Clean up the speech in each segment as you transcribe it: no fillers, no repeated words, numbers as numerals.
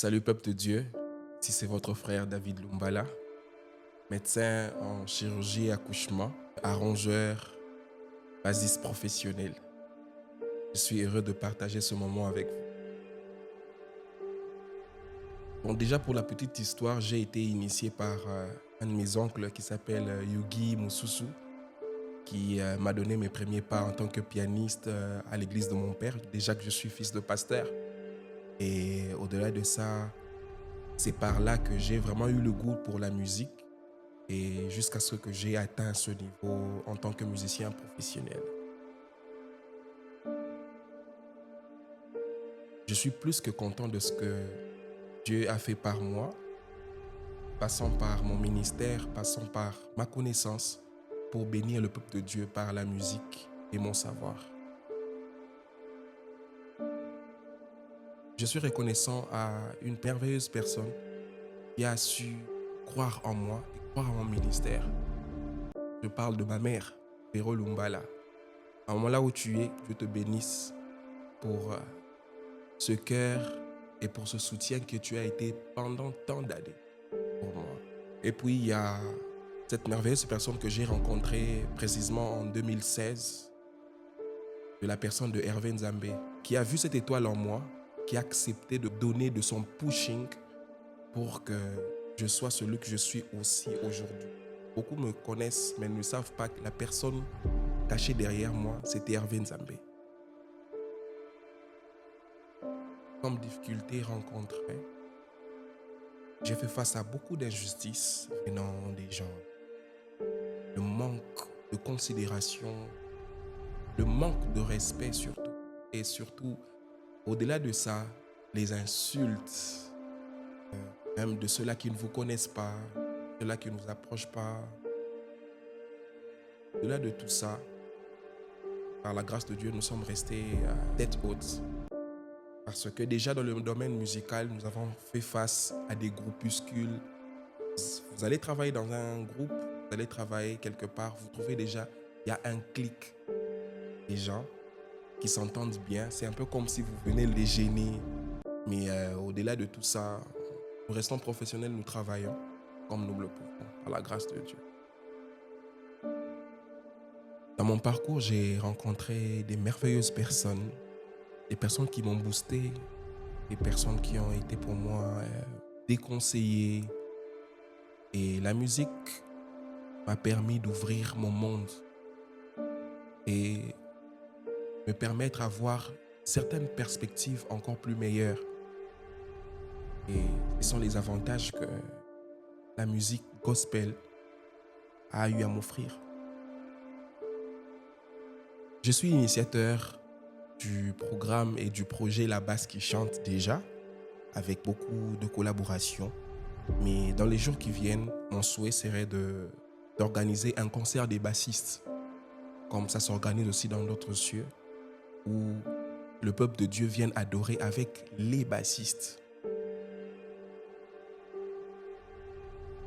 Salut peuple de Dieu, ici c'est votre frère David Lumbala, médecin en chirurgie et accouchement, arrangeur, bassiste professionnel. Je suis heureux de partager ce moment avec vous. Bon, déjà pour la petite histoire, j'ai été initié par un de mes oncles qui s'appelle Yugi Mususu, qui m'a donné mes premiers pas en tant que pianiste à l'église de mon père, déjà que je suis fils de pasteur. Et au-delà de ça, c'est par là que j'ai vraiment eu le goût pour la musique et jusqu'à ce que j'ai atteint ce niveau en tant que musicien professionnel. Je suis plus que content de ce que Dieu a fait par moi, passant par mon ministère, passant par ma connaissance pour bénir le peuple de Dieu par la musique et mon savoir. Je suis reconnaissant à une merveilleuse personne qui a su croire en moi et croire en mon ministère. Je parle de ma mère, Véro Lumbala. À un moment là où tu es, Dieu te bénisse pour ce cœur et pour ce soutien que tu as été pendant tant d'années pour moi. Et puis il y a cette merveilleuse personne que j'ai rencontrée précisément en 2016, de la personne de Hervé Nzambé, qui a vu cette étoile en moi, qui a accepté de donner de son pushing pour que je sois celui que je suis aussi aujourd'hui. Beaucoup me connaissent mais ne savent pas que la personne cachée derrière moi, c'était Hervé Nzambé. Comme difficulté rencontrée, j'ai fait face à beaucoup d'injustices venant des gens. Le manque de considération, le manque de respect surtout. Et surtout, au-delà de ça, les insultes, même de ceux-là qui ne vous connaissent pas, ceux-là qui ne nous approchent pas. Au-delà de tout ça, par la grâce de Dieu, nous sommes restés tête haute. Parce que déjà dans le domaine musical, nous avons fait face à des groupuscules. Vous allez travailler dans un groupe, vous allez travailler quelque part, vous trouvez déjà, il y a un clic des gens qui s'entendent bien. C'est un peu comme si vous venez les gêner. Mais au-delà de tout ça, nous restons professionnels, nous travaillons comme nous le pouvons, par la grâce de Dieu. Dans mon parcours, j'ai rencontré des merveilleuses personnes, des personnes qui m'ont boosté, des personnes qui ont été pour moi déconseillées. Et la musique m'a permis d'ouvrir mon monde et me permettre d'avoir certaines perspectives encore plus meilleures. Et ce sont les avantages que la musique gospel a eu à m'offrir. Je suis initiateur du programme et du projet La Basse qui chante déjà, avec beaucoup de collaborations. Mais dans les jours qui viennent, mon souhait serait d'organiser un concert des bassistes, comme ça s'organise aussi dans d'autres cieux, où le peuple de Dieu vient adorer avec les bassistes.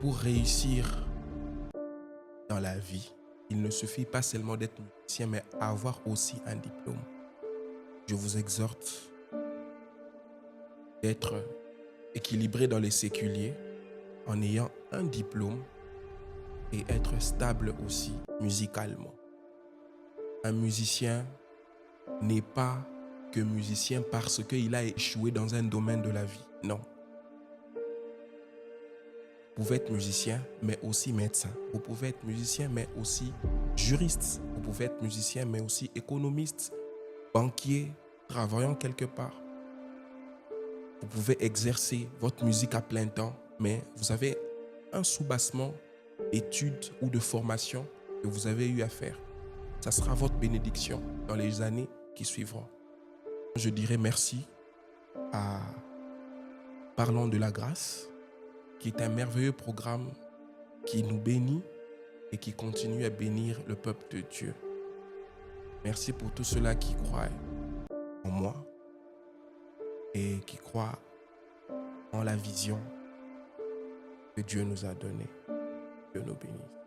Pour réussir dans la vie, il ne suffit pas seulement d'être musicien, mais avoir aussi un diplôme. Je vous exhorte d'être équilibré dans les séculiers en ayant un diplôme et être stable aussi musicalement. Un musicien n'est pas que musicien parce qu'il a échoué dans un domaine de la vie. Non. Vous pouvez être musicien, mais aussi médecin. Vous pouvez être musicien, mais aussi juriste. Vous pouvez être musicien, mais aussi économiste, banquier, travaillant quelque part. Vous pouvez exercer votre musique à plein temps, mais vous avez un soubassement d'études ou de formation que vous avez eu à faire. Ça sera votre bénédiction dans les années qui suivront. Je dirais merci à Parlons de la grâce, qui est un merveilleux programme qui nous bénit et qui continue à bénir le peuple de Dieu. Merci pour tous ceux-là qui croient en moi et qui croient en la vision que Dieu nous a donnée. Dieu nous bénisse.